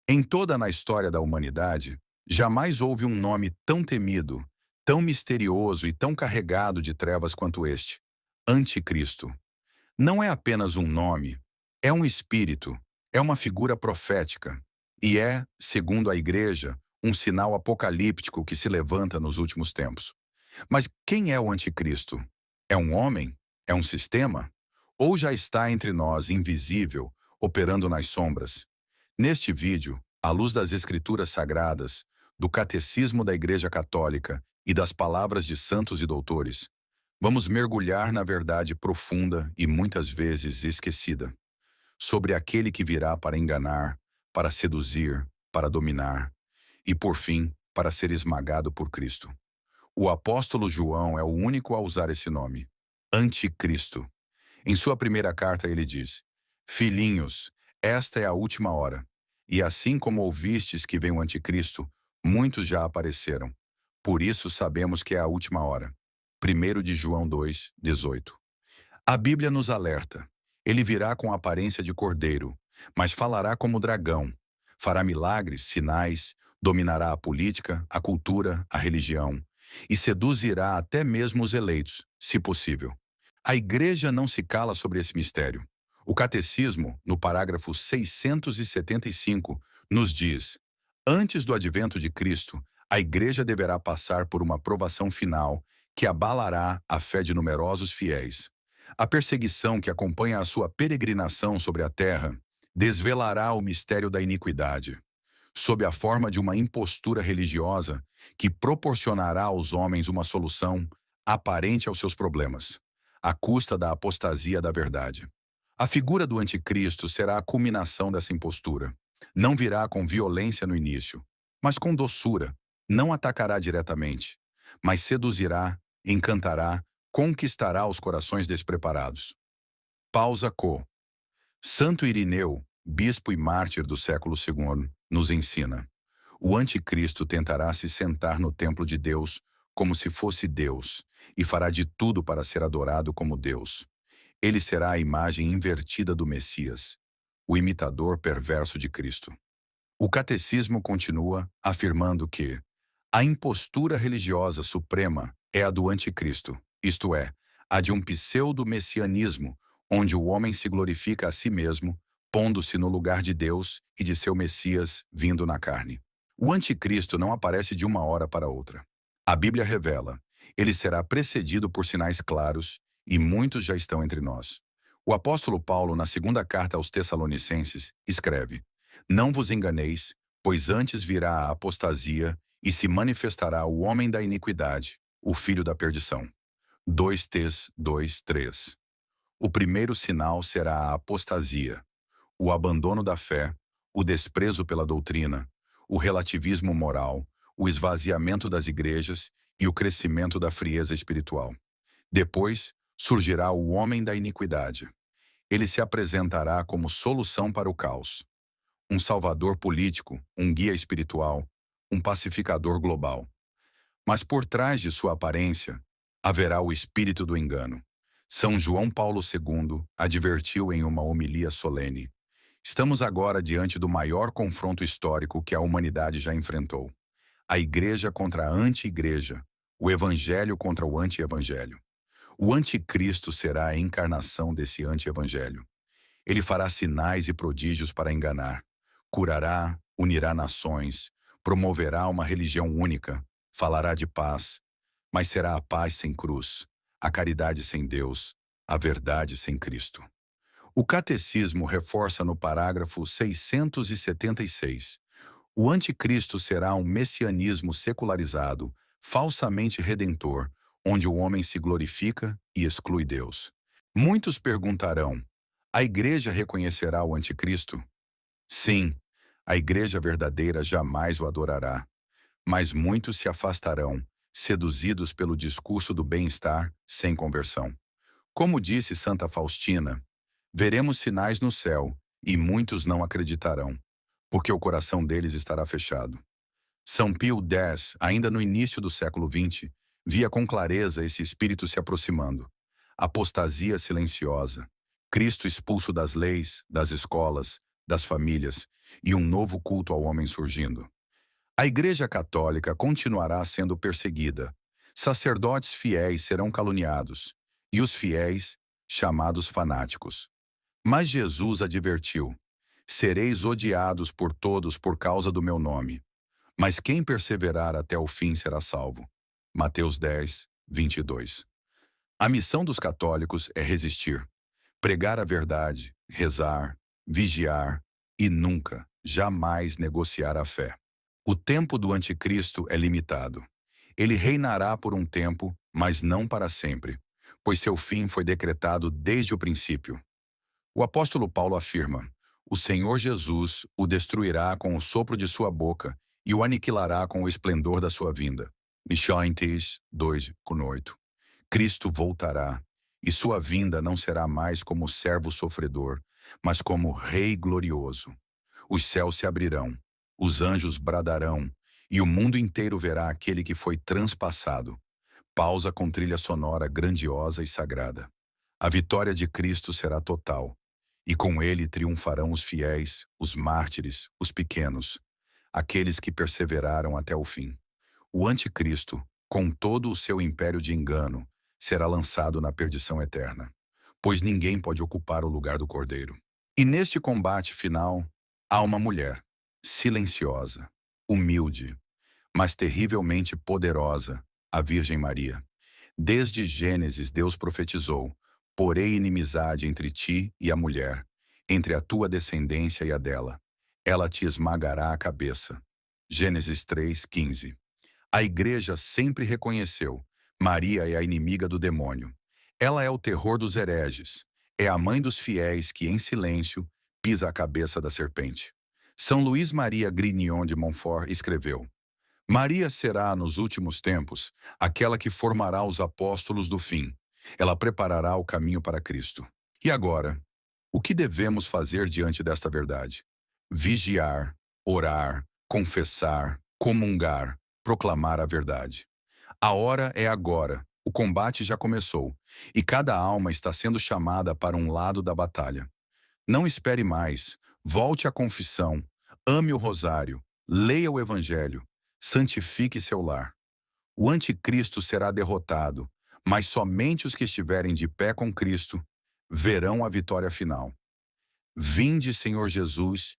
Em toda a história da humanidade, jamais houve um nome tão temido, tão misterioso e tão carregado de trevas quanto este: Anticristo. Não é apenas um nome, é um espírito, é uma figura profética e é, segundo a Igreja, um sinal apocalíptico que se levanta nos últimos tempos. Mas quem é o Anticristo? É um homem? É um sistema? Ou já está entre nós, invisível, operando nas sombras? Neste vídeo, à luz das Escrituras Sagradas, do Catecismo da Igreja Católica e das palavras de santos e doutores, vamos mergulhar na verdade profunda e muitas vezes esquecida, sobre aquele que virá para enganar, para seduzir, para dominar e, por fim, para ser esmagado por Cristo. O apóstolo João é o único a usar esse nome, Anticristo. Em sua primeira carta ele diz: Filhinhos, esta é a última hora. E assim como ouvistes que vem o Anticristo, muitos já apareceram. Por isso sabemos que é a última hora. 1 de João 2:18. A Bíblia nos alerta. Ele virá com a aparência de cordeiro, mas falará como dragão. Fará milagres, sinais, dominará a política, a cultura, a religião e seduzirá até mesmo os eleitos, se possível. A Igreja não se cala sobre esse mistério. O Catecismo, no parágrafo 675, nos diz: antes do advento de Cristo, a Igreja deverá passar por uma provação final que abalará a fé de numerosos fiéis. A perseguição que acompanha a sua peregrinação sobre a terra desvelará o mistério da iniquidade, sob a forma de uma impostura religiosa que proporcionará aos homens uma solução aparente aos seus problemas, à custa da apostasia da verdade. A figura do anticristo será a culminação dessa impostura. Não virá com violência no início, mas com doçura. Não atacará diretamente, mas seduzirá, encantará, conquistará os corações despreparados. Pausa Co. Santo Irineu, bispo e mártir do século II, nos ensina: o anticristo tentará se sentar no templo de Deus como se fosse Deus e fará de tudo para ser adorado como Deus. Ele será a imagem invertida do Messias, o imitador perverso de Cristo. O catecismo continua afirmando que a impostura religiosa suprema é a do anticristo, isto é, a de um pseudo-messianismo, onde o homem se glorifica a si mesmo, pondo-se no lugar de Deus e de seu Messias vindo na carne. O anticristo não aparece de uma hora para outra. A Bíblia revela: ele será precedido por sinais claros e muitos já estão entre nós. O apóstolo Paulo, na segunda carta aos Tessalonicenses, escreve: não vos enganeis, pois antes virá a apostasia e se manifestará o homem da iniquidade, o filho da perdição. 2 2:3. O primeiro sinal será a apostasia, o abandono da fé, o desprezo pela doutrina, o relativismo moral, o esvaziamento das igrejas e o crescimento da frieza espiritual. Depois, surgirá o homem da iniquidade. Ele se apresentará como solução para o caos, um salvador político, um guia espiritual, um pacificador global. Mas por trás de sua aparência, haverá o espírito do engano. São João Paulo II advertiu em uma homilia solene: estamos agora diante do maior confronto histórico que a humanidade já enfrentou. A igreja contra a anti-igreja, o evangelho contra o anti-evangelho. O anticristo será a encarnação desse anti-evangelho. Ele fará sinais e prodígios para enganar, curará, unirá nações, promoverá uma religião única, falará de paz, mas será a paz sem cruz, a caridade sem Deus, a verdade sem Cristo. O catecismo reforça no parágrafo 676: o anticristo será um messianismo secularizado, falsamente redentor, onde o homem se glorifica e exclui Deus. Muitos perguntarão: a igreja reconhecerá o anticristo? Sim, a igreja verdadeira jamais o adorará, mas muitos se afastarão, seduzidos pelo discurso do bem-estar, sem conversão. Como disse Santa Faustina: veremos sinais no céu, e muitos não acreditarão, porque o coração deles estará fechado. São Pio X, ainda no início do século XX, via com clareza esse espírito se aproximando. Apostasia silenciosa, Cristo expulso das leis, das escolas, das famílias e um novo culto ao homem surgindo. A Igreja Católica continuará sendo perseguida. Sacerdotes fiéis serão caluniados e os fiéis chamados fanáticos. Mas Jesus advertiu: sereis odiados por todos por causa do meu nome. Mas quem perseverar até o fim será salvo. Mateus 10, 22. A missão dos católicos é resistir, pregar a verdade, rezar, vigiar e nunca, jamais negociar a fé. O tempo do anticristo é limitado. Ele reinará por um tempo, mas não para sempre, pois seu fim foi decretado desde o princípio. O apóstolo Paulo afirma: o Senhor Jesus o destruirá com o sopro de sua boca e o aniquilará com o esplendor da sua vinda. Michontes 2:8. Cristo voltará, e sua vinda não será mais como servo sofredor, mas como Rei glorioso. Os céus se abrirão, os anjos bradarão, e o mundo inteiro verá aquele que foi transpassado. Pausa com trilha sonora grandiosa e sagrada. A vitória de Cristo será total, e com ele triunfarão os fiéis, os mártires, os pequenos, aqueles que perseveraram até o fim. O anticristo, com todo o seu império de engano, será lançado na perdição eterna, pois ninguém pode ocupar o lugar do Cordeiro. E neste combate final, há uma mulher, silenciosa, humilde, mas terrivelmente poderosa, a Virgem Maria. Desde Gênesis, Deus profetizou: porei inimizade entre ti e a mulher, entre a tua descendência e a dela. Ela te esmagará a cabeça. Gênesis 3:15. A Igreja sempre reconheceu: Maria é a inimiga do demônio. Ela é o terror dos hereges. É a mãe dos fiéis que, em silêncio, pisa a cabeça da serpente. São Luís Maria Grignion de Montfort escreveu: Maria será, nos últimos tempos, aquela que formará os apóstolos do fim. Ela preparará o caminho para Cristo. E agora, o que devemos fazer diante desta verdade? Vigiar, orar, confessar, comungar, proclamar a verdade. A hora é agora, o combate já começou, e cada alma está sendo chamada para um lado da batalha. Não espere mais, volte à confissão, ame o rosário, leia o evangelho, santifique seu lar. O anticristo será derrotado, mas somente os que estiverem de pé com Cristo verão a vitória final. Vinde, Senhor Jesus,